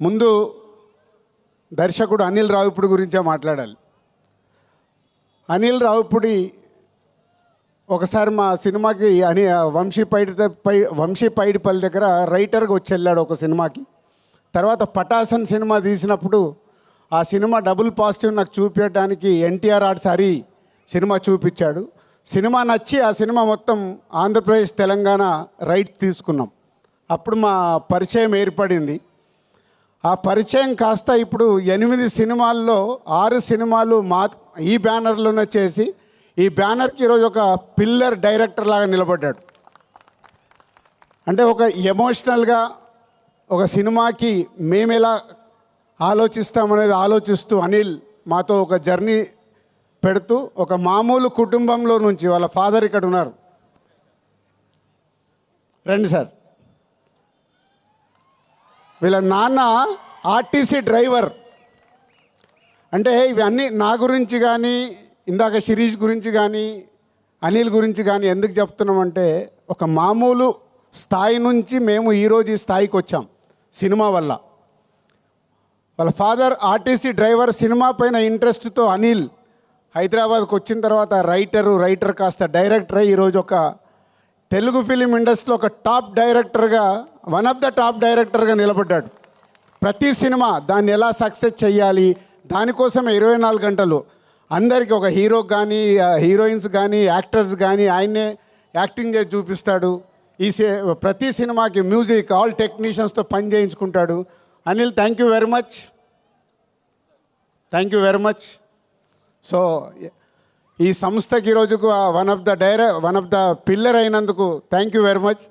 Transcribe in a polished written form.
ముందు దర్శకుడు అనిల్ రావిపూడి గురించే మాట్లాడాలి. అనిల్ రావిపూడి ఒకసారి మా సినిమాకి వంశీ పైడిపల్లి దగ్గర రైటర్గా వచ్చి వెళ్ళాడు ఒక సినిమాకి. తర్వాత పటాసన్ సినిమా తీసినప్పుడు ఆ సినిమా డబుల్ పాజిటివ్ నాకు చూపించడానికి ఎన్టీఆర్ ఆర్ట్స్ హరి సినిమా చూపించాడు. సినిమా నచ్చి ఆ సినిమా మొత్తం ఆంధ్రప్రదేశ్ తెలంగాణ రైట్స్ తీసుకున్నాం. అప్పుడు మా పరిచయం ఏర్పడింది. ఆ పరిచయం కాస్త ఇప్పుడు 8 సినిమాల్లో 6 సినిమాలు ఈ బ్యానర్లోనే చేసి ఈ బ్యానర్కి ఈరోజు ఒక పిల్లర్ డైరెక్టర్ లాగా నిలబడ్డాడు. అంటే ఒక ఎమోషనల్గా ఒక సినిమాకి మేము ఎలా ఆలోచిస్తామనేది ఆలోచిస్తూ అనిల్ మాతో ఒక జర్నీ పెడుతూ ఒక మామూలు కుటుంబంలో నుంచి వాళ్ళ ఫాదర్ ఇక్కడ ఉన్నారు, రండి సార్. వీళ్ళ నాన్న ఆర్టీసీ డ్రైవర్. అంటే ఇవన్నీ నా గురించి కానీ ఇందాక శిరీష్ గురించి కానీ అనిల్ గురించి కానీ ఎందుకు చెప్తున్నామంటే ఒక మామూలు స్థాయి నుంచి మేము ఈరోజు ఈ స్థాయికి వచ్చాం సినిమా వల్ల. వాళ్ళ ఫాదర్ ఆర్టీసీ డ్రైవర్. సినిమా పైన ఇంట్రెస్ట్తో అనిల్ హైదరాబాద్కి వచ్చిన తర్వాత రైటర్ కాస్త డైరెక్టర్ అయ్యి ఈరోజు ఒక తెలుగు ఫిలిం ఇండస్ట్రీలో ఒక టాప్ డైరెక్టర్గా వన్ ఆఫ్ ద టాప్ డైరెక్టర్గా నిలబడ్డాడు. ప్రతి సినిమా దాన్ని ఎలా సక్సెస్ చేయాలి దానికోసమే 24 గంటలు అందరికీ ఒక హీరోకి కానీ హీరోయిన్స్ కానీ యాక్టర్స్ కానీ ఆయన్నే యాక్టింగ్ చేసి చూపిస్తాడు. ప్రతి సినిమాకి మ్యూజిక్ ఆల్ టెక్నీషియన్స్తో పని చేయించుకుంటాడు. Anil thank you very much. So ఈ సంస్థకి ఈరోజుకు వన్ ఆఫ్ ద పిల్లర్ అయినందుకు థ్యాంక్ యూ వెరీ మచ్.